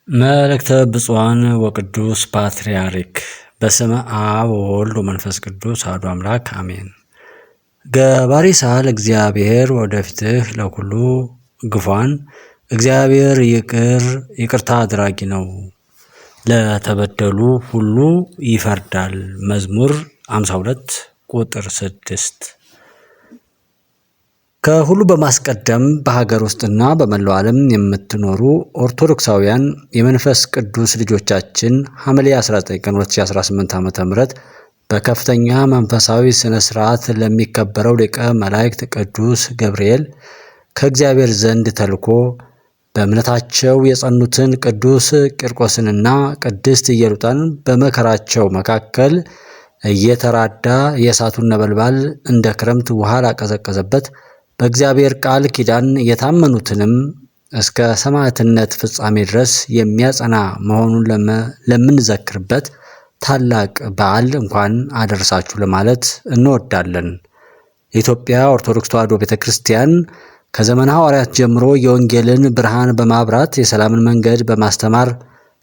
መልእክተ ብፁዓን ወቅዱስ ፓትርያርክ በስመ አብ ወወልድ ወመንፈስ ቅዱስ አሐዱ አምላክ አሜን። ገባሪሳ ለእግዚአብሔር ወደፊትህ ለኩሉ ግፏን እግዚአብሔር ይቅርታ አድራጊ ነው፣ ለተበደሉ ሁሉ ይፈርዳል። መዝሙር 52 ቁጥር 6። ከሁሉ በማስቀደም በሀገር ውስጥና በመላው ዓለም የምትኖሩ ኦርቶዶክሳውያን የመንፈስ ቅዱስ ልጆቻችን ሐምሌ 19 ቀን 2018 ዓ.ም በከፍተኛ መንፈሳዊ ስነ ስርዓት ለሚከበረው ሊቀ መላእክት ቅዱስ ገብርኤል ከእግዚአብሔር ዘንድ ተልኮ በእምነታቸው የጸኑትን ቅዱስ ቂርቆስንና ቅድስት ኢየሉጣን በመከራቸው መካከል እየተራዳ የእሳቱን ነበልባል እንደ ክረምት ውሃ ላቀዘቀዘበት በእግዚአብሔር ቃል ኪዳን የታመኑትንም እስከ ሰማዕትነት ፍጻሜ ድረስ የሚያጸና መሆኑን ለምንዘክርበት ታላቅ በዓል እንኳን አደረሳችሁ ለማለት እንወዳለን። የኢትዮጵያ ኦርቶዶክስ ተዋሕዶ ቤተክርስቲያን ከዘመነ ሐዋርያት ጀምሮ የወንጌልን ብርሃን በማብራት የሰላምን መንገድ በማስተማር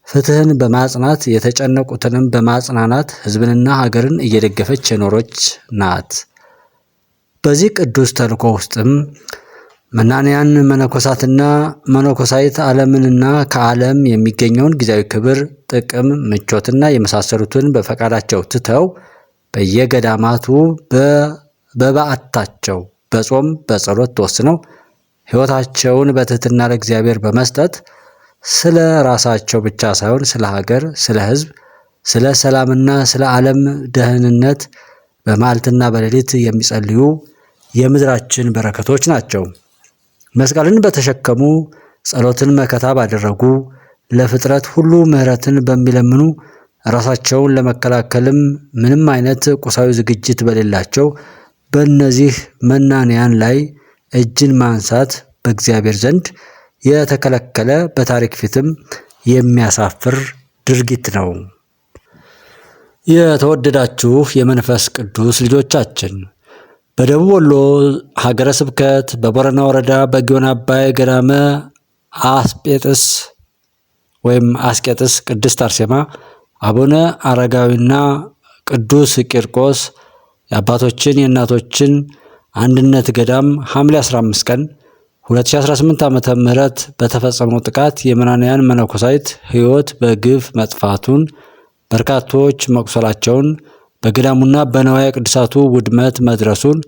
ፍትህን በማጽናት የተጨነቁትንም በማጽናናት ሕዝብንና ሀገርን እየደገፈች የኖረች ናት። በዚህ ቅዱስ ተልእኮ ውስጥም መናንያን መነኮሳትና መነኮሳይት ዓለምንና ከዓለም የሚገኘውን ጊዜያዊ ክብር፣ ጥቅም፣ ምቾትና የመሳሰሉትን በፈቃዳቸው ትተው በየገዳማቱ በበዓታቸው በጾም በጸሎት ተወስነው ሕይወታቸውን በትህትና ለእግዚአብሔር በመስጠት ስለ ራሳቸው ብቻ ሳይሆን ስለ ሀገር፣ ስለ ሕዝብ፣ ስለ ሰላምና ስለ ዓለም ደህንነት በመዓልትና በሌሊት የሚጸልዩ የምድራችን በረከቶች ናቸው። መስቀልን በተሸከሙ ጸሎትን መከታ ባደረጉ ለፍጥረት ሁሉ ምሕረትን በሚለምኑ ራሳቸውን ለመከላከልም ምንም አይነት ቁሳዊ ዝግጅት በሌላቸው በእነዚህ መናንያን ላይ እጅን ማንሳት በእግዚአብሔር ዘንድ የተከለከለ በታሪክ ፊትም የሚያሳፍር ድርጊት ነው። የተወደዳችሁ የመንፈስ ቅዱስ ልጆቻችን በደቡብ ወሎ ሀገረ ስብከት በቦረና ወረዳ በጊዮን አባይ ገዳመ አስቄጥስ ቅድስት አርሴማ አቡነ አረጋዊና ቅዱስ ቂርቆስ የአባቶችን የእናቶችን አንድነት ገዳም ሐምሌ 15 ቀን 2018 ዓ.ም በተፈጸመው ጥቃት የመናንያን መነኮሳይት ሕይወት በግፍ መጥፋቱን፣ በርካቶች መቁሰላቸውን፣ በገዳሙና በነዋየ ቅዱሳቱ ውድመት መድረሱን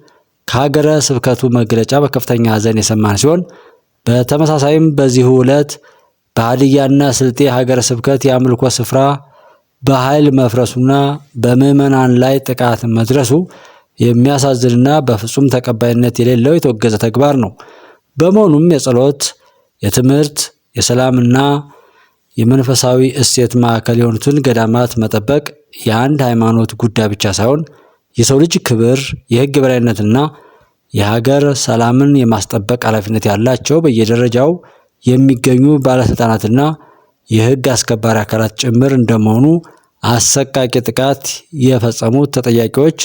ከሀገረ ስብከቱ መግለጫ በከፍተኛ ሐዘን የሰማን ሲሆን በተመሳሳይም በዚሁ ዕለት በሀዲያና ስልጤ ሀገረ ስብከት የአምልኮ ስፍራ በኃይል መፍረሱና በምዕመናን ላይ ጥቃት መድረሱ የሚያሳዝንና በፍጹም ተቀባይነት የሌለው የተወገዘ ተግባር ነው። በመሆኑም የጸሎት፣ የትምህርት፣ የሰላምና የመንፈሳዊ እሴት ማዕከል የሆኑትን ገዳማት መጠበቅ የአንድ ሃይማኖት ጉዳይ ብቻ ሳይሆን የሰው ልጅ ክብር፣ የሕግ የበላይነትና የሀገር ሰላምን የማስጠበቅ ኃላፊነት ያላቸው በየደረጃው የሚገኙ ባለስልጣናትና የሕግ አስከባሪ አካላት ጭምር እንደመሆኑ አሰቃቂ ጥቃት የፈጸሙት ተጠያቂዎች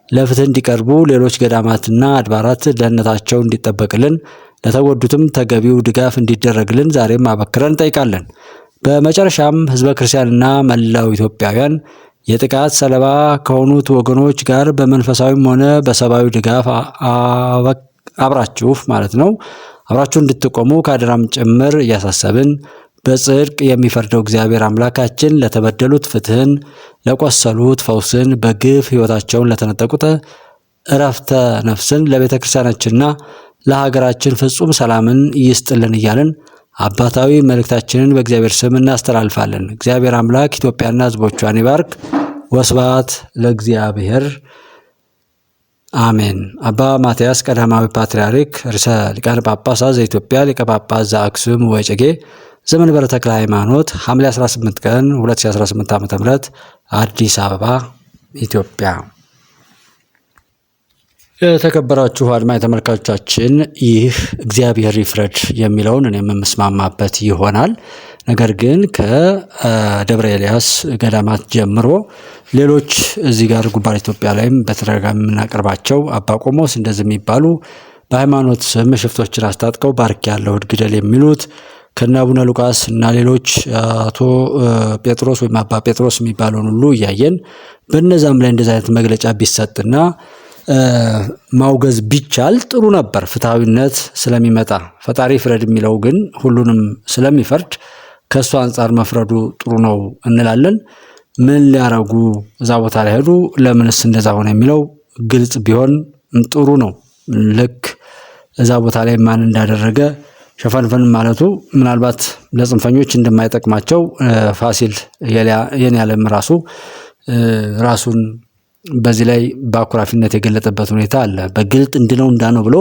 ለፍትህ እንዲቀርቡ፣ ሌሎች ገዳማትና አድባራት ደህንነታቸው እንዲጠበቅልን፣ ለተጎዱትም ተገቢው ድጋፍ እንዲደረግልን ዛሬም አበክረን እንጠይቃለን። በመጨረሻም ህዝበ ክርስቲያንና መላው ኢትዮጵያውያን የጥቃት ሰለባ ከሆኑት ወገኖች ጋር በመንፈሳዊም ሆነ በሰብአዊ ድጋፍ አብራችሁ እንድትቆሙ ከአደራም ጭምር እያሳሰብን በጽድቅ የሚፈርደው እግዚአብሔር አምላካችን ለተበደሉት ፍትህን፣ ለቆሰሉት ፈውስን፣ በግፍ ህይወታቸውን ለተነጠቁት እረፍተ ነፍስን፣ ለቤተ ክርስቲያናችንና ለሀገራችን ፍጹም ሰላምን ይስጥልን እያልን አባታዊ መልእክታችንን በእግዚአብሔር ስም እናስተላልፋለን። እግዚአብሔር አምላክ ኢትዮጵያና ህዝቦቿን ይባርክ። ወስብሐት ለእግዚአብሔር አሜን። አባ ማትያስ ቀዳማዊ ፓትርያርክ ርዕሰ ሊቃነ ጳጳሳት ዘኢትዮጵያ ሊቀ ጳጳስ ዘአክሱም ወዕጨጌ ዘመንበረ ተክለ ሃይማኖት ሐምሌ 18 ቀን 2018 ዓ.ም አዲስ አበባ ኢትዮጵያ። የተከበራችሁ አድማጭ ተመልካቾቻችን ይህ እግዚአብሔር ይፍረድ የሚለውን እኔም የምስማማበት ይሆናል። ነገር ግን ከደብረ ኤልያስ ገዳማት ጀምሮ ሌሎች እዚህ ጋር ጉባኤ ኢትዮጵያ ላይም በተደጋጋሚ የምናቀርባቸው አባ ቆሞስ እንደዚህ የሚባሉ በሃይማኖት ስም ሽፍቶችን አስታጥቀው ባርክ ያለው ግደል የሚሉት ከነ አቡነ ሉቃስ እና ሌሎች አቶ ጴጥሮስ ወይም አባ ጴጥሮስ የሚባለውን ሁሉ እያየን በነዛም ላይ እንደዚህ አይነት መግለጫ ቢሰጥና ማውገዝ ቢቻል ጥሩ ነበር። ፍትሐዊነት ስለሚመጣ ፈጣሪ ፍረድ የሚለው ግን ሁሉንም ስለሚፈርድ ከእሱ አንጻር መፍረዱ ጥሩ ነው እንላለን። ምን ሊያረጉ እዛ ቦታ ላይ ሄዱ፣ ለምንስ እንደዛ ሆነ የሚለው ግልጽ ቢሆን ጥሩ ነው። ልክ እዛ ቦታ ላይ ማን እንዳደረገ ሸፈንፈን ማለቱ ምናልባት ለጽንፈኞች እንደማይጠቅማቸው ፋሲል የኔዓለም ራሱን በዚህ ላይ በአኩራፊነት የገለጠበት ሁኔታ አለ። በግልጥ እንድነው እንዳነው ብሎ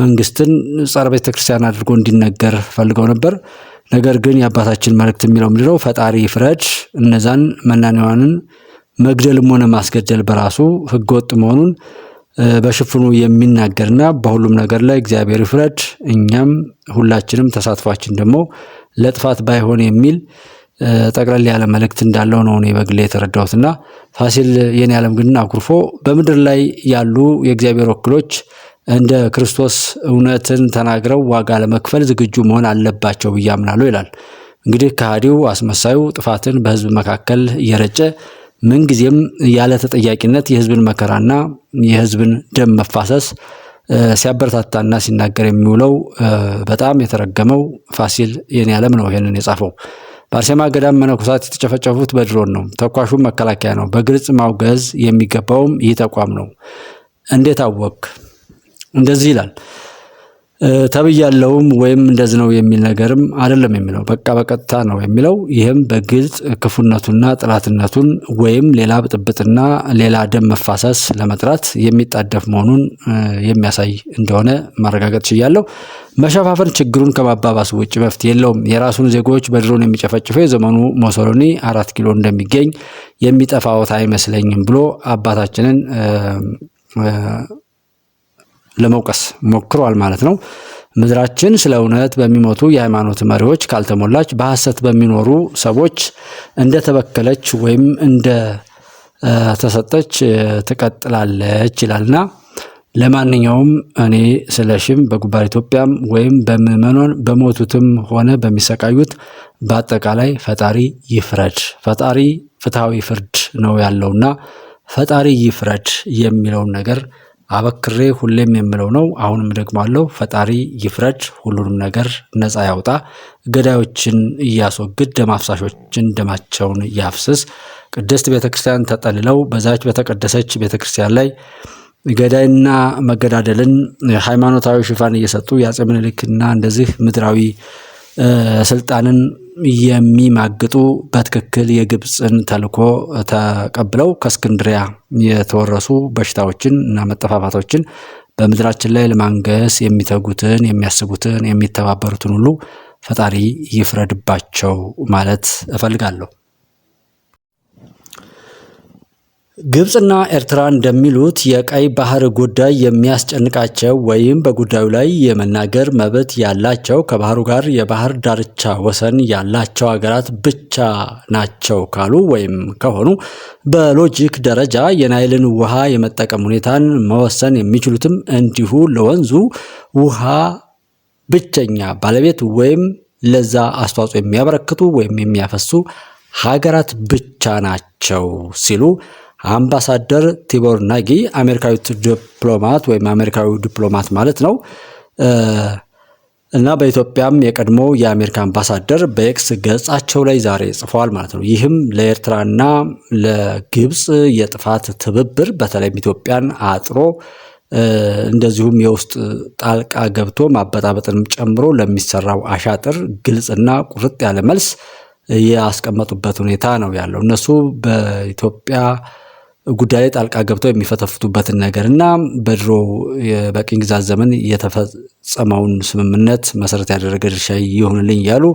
መንግስትን ጸረ ቤተክርስቲያን አድርጎ እንዲነገር ፈልገው ነበር። ነገር ግን የአባታችን መልእክት የሚለው ምንድነው? ፈጣሪ ፍረድ። እነዛን መናንያንን መግደልም ሆነ ማስገደል በራሱ ህገወጥ መሆኑን በሽፍኑ የሚናገርና በሁሉም ነገር ላይ እግዚአብሔር ይፍረድ፣ እኛም ሁላችንም ተሳትፏችን ደግሞ ለጥፋት ባይሆን የሚል ጠቅለል ያለ መልእክት እንዳለው ነው እኔ በግሌ የተረዳሁትና ፋሲል የኔዓለም ግን አኩርፎ በምድር ላይ ያሉ የእግዚአብሔር ወክሎች እንደ ክርስቶስ እውነትን ተናግረው ዋጋ ለመክፈል ዝግጁ መሆን አለባቸው ብዬ አምናለሁ ይላል። እንግዲህ ከሃዲው አስመሳዩ ጥፋትን በህዝብ መካከል እየረጨ ምንጊዜም ያለ ተጠያቂነት የህዝብን መከራና የህዝብን ደም መፋሰስ ሲያበረታታና ሲናገር የሚውለው በጣም የተረገመው ፋሲል የኔዓለም ነው ይሄንን የጻፈው። በአርሴማ ገዳም መነኮሳት የተጨፈጨፉት በድሮን ነው። ተኳሹም መከላከያ ነው። በግልጽ ማውገዝ የሚገባውም ይህ ተቋም ነው። እንዴት አወክ? እንደዚህ ይላል ተብያለውም ወይም እንደዚህ ነው የሚል ነገርም አይደለም የሚለው፣ በቃ በቀጥታ ነው የሚለው። ይህም በግልጽ ክፉነቱና ጥላትነቱን ወይም ሌላ ብጥብጥና ሌላ ደም መፋሰስ ለመጥራት የሚጣደፍ መሆኑን የሚያሳይ እንደሆነ ማረጋገጥ ችያለሁ። መሸፋፈን ችግሩን ከማባባስ ውጭ መፍትሄ የለውም። የራሱን ዜጎች በድሮን የሚጨፈጭፈው የዘመኑ ሞሶሎኒ 4 ኪሎ እንደሚገኝ የሚጠፋዎት አይመስለኝም ብሎ አባታችንን ለመውቀስ ሞክሯል ማለት ነው። ምድራችን ስለ እውነት በሚሞቱ የሃይማኖት መሪዎች ካልተሞላች በሐሰት በሚኖሩ ሰዎች እንደተበከለች ወይም እንደተሰጠች ትቀጥላለች ይላልና ለማንኛውም እኔ ስለሽም በጉባኤ ኢትዮጵያም ወይም በምዕመናን በሞቱትም ሆነ በሚሰቃዩት በአጠቃላይ ፈጣሪ ይፍረድ። ፈጣሪ ፍትሐዊ ፍርድ ነው ያለውና ፈጣሪ ይፍረድ የሚለውን ነገር አበክሬ ሁሌም የምለው ነው። አሁንም ደግማለሁ። ፈጣሪ ይፍረድ፣ ሁሉንም ነገር ነፃ ያውጣ፣ ገዳዮችን እያስወግድ፣ ደም አፍሳሾችን ደማቸውን ያፍስስ። ቅድስት ቤተክርስቲያን ተጠልለው በዛች በተቀደሰች ቤተክርስቲያን ላይ ገዳይና መገዳደልን ሃይማኖታዊ ሽፋን እየሰጡ የአፄ ምኒልክና እንደዚህ ምድራዊ ስልጣንን የሚማግጡ በትክክል የግብፅን ተልኮ ተቀብለው ከእስክንድሪያ የተወረሱ በሽታዎችን እና መጠፋፋቶችን በምድራችን ላይ ለማንገስ የሚተጉትን የሚያስቡትን የሚተባበሩትን ሁሉ ፈጣሪ ይፍረድባቸው ማለት እፈልጋለሁ። ግብፅና ኤርትራ እንደሚሉት የቀይ ባህር ጉዳይ የሚያስጨንቃቸው ወይም በጉዳዩ ላይ የመናገር መብት ያላቸው ከባህሩ ጋር የባህር ዳርቻ ወሰን ያላቸው ሀገራት ብቻ ናቸው ካሉ ወይም ከሆኑ በሎጂክ ደረጃ የናይልን ውሃ የመጠቀም ሁኔታን መወሰን የሚችሉትም እንዲሁ ለወንዙ ውሃ ብቸኛ ባለቤት ወይም ለዛ አስተዋጽኦ የሚያበረክቱ ወይም የሚያፈሱ ሀገራት ብቻ ናቸው ሲሉ አምባሳደር ቲቦር ናጊ አሜሪካዊ ዲፕሎማት ወይም አሜሪካዊ ዲፕሎማት ማለት ነው እና በኢትዮጵያም የቀድሞ የአሜሪካ አምባሳደር በኤክስ ገጻቸው ላይ ዛሬ ጽፈዋል ማለት ነው። ይህም ለኤርትራና ለግብፅ የጥፋት ትብብር በተለይም ኢትዮጵያን አጥሮ እንደዚሁም የውስጥ ጣልቃ ገብቶ ማበጣበጥንም ጨምሮ ለሚሰራው አሻጥር ግልጽና ቁርጥ ያለ መልስ ያስቀመጡበት ሁኔታ ነው ያለው። እነሱ በኢትዮጵያ ጉዳይ ላይ ጣልቃ ገብተው የሚፈተፍቱበትን ነገር እና በድሮ በቅኝ ግዛት ዘመን የተፈጸመውን ስምምነት መሰረት ያደረገ ድርሻ ይሁንልኝ እያሉ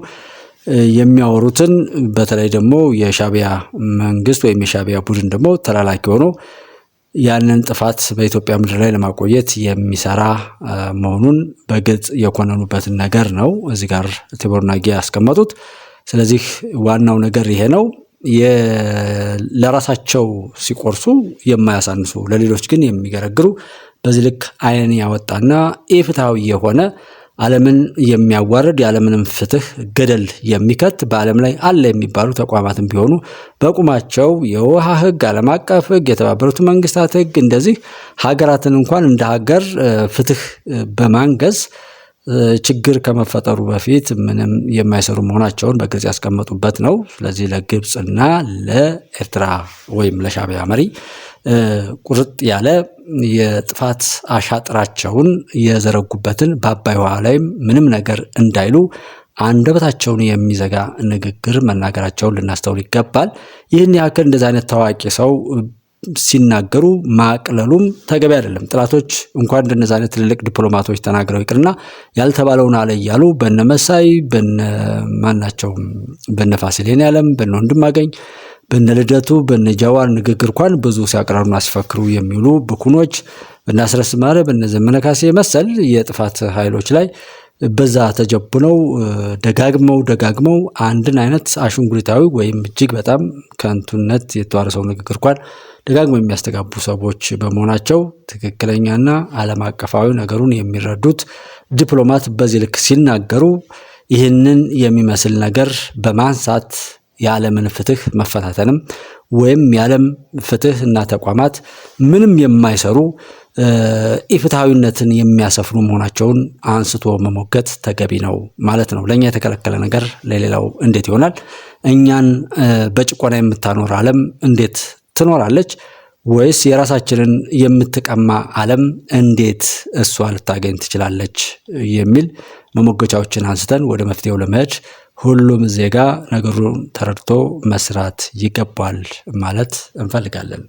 የሚያወሩትን በተለይ ደግሞ የሻዕቢያ መንግስት ወይም የሻዕቢያ ቡድን ደግሞ ተላላኪ ሆኖ ያንን ጥፋት በኢትዮጵያ ምድር ላይ ለማቆየት የሚሰራ መሆኑን በግልጽ የኮነኑበትን ነገር ነው እዚህ ጋር ቲቦር ናጊ ያስቀመጡት። ስለዚህ ዋናው ነገር ይሄ ነው። ለራሳቸው ሲቆርሱ የማያሳንሱ ለሌሎች ግን የሚገረግሩ በዚህ ልክ ዓይን ያወጣና ኢፍትሐዊ የሆነ ዓለምን የሚያዋርድ ያለምንም ፍትህ ገደል የሚከት በዓለም ላይ አለ የሚባሉ ተቋማትም ቢሆኑ በቁማቸው የውሃ ሕግ፣ ዓለም አቀፍ ሕግ፣ የተባበሩት መንግስታት ሕግ እንደዚህ ሀገራትን እንኳን እንደ ሀገር ፍትህ በማንገስ ችግር ከመፈጠሩ በፊት ምንም የማይሰሩ መሆናቸውን በግልጽ ያስቀመጡበት ነው። ስለዚህ ለግብፅና ለኤርትራ ወይም ለሻዕቢያ መሪ ቁርጥ ያለ የጥፋት አሻጥራቸውን የዘረጉበትን በአባይ ውሃ ላይም ምንም ነገር እንዳይሉ አንደበታቸውን የሚዘጋ ንግግር መናገራቸውን ልናስተውል ይገባል። ይህን ያክል እንደዚህ አይነት ታዋቂ ሰው ሲናገሩ ማቅለሉም ተገቢ አይደለም። ጥላቶች እንኳን እንደነዚህ አይነት ትልልቅ ዲፕሎማቶች ተናግረው ይቅርና ያልተባለውን አለ እያሉ በነ መሳይ ማናቸውም በነ ፋሲሌን ያለም በነ ወንድማገኝ በነ ልደቱ በነ ጃዋር ንግግር እንኳን ብዙ ሲያቀራሩና ሲፈክሩ የሚውሉ ብኩኖች በነ አስረስ ማረ በነ ዘመነ ካሴ መሰል የጥፋት ኃይሎች ላይ በዛ ተጀብነው ደጋግመው አንድን አይነት አሽንጉሊታዊ ወይም እጅግ በጣም ከንቱነት የተዋረሰው ንግግር እንኳን ደጋግመው የሚያስተጋቡ ሰዎች በመሆናቸው ትክክለኛና ዓለም አቀፋዊ ነገሩን የሚረዱት ዲፕሎማት በዚህ ልክ ሲናገሩ ይህንን የሚመስል ነገር በማንሳት የዓለምን ፍትህ መፈታተንም ወይም የዓለም ፍትህ እና ተቋማት ምንም የማይሰሩ ኢፍትሐዊነትን የሚያሰፍኑ መሆናቸውን አንስቶ መሞገት ተገቢ ነው ማለት ነው። ለኛ የተከለከለ ነገር ለሌላው እንዴት ይሆናል? እኛን በጭቆና የምታኖር ዓለም እንዴት ትኖራለች? ወይስ የራሳችንን የምትቀማ ዓለም እንዴት እሷ ልታገኝ ትችላለች? የሚል መሞገቻዎችን አንስተን ወደ መፍትሄው ለመሄድ ሁሉም ዜጋ ነገሩን ተረድቶ መስራት ይገባል ማለት እንፈልጋለን።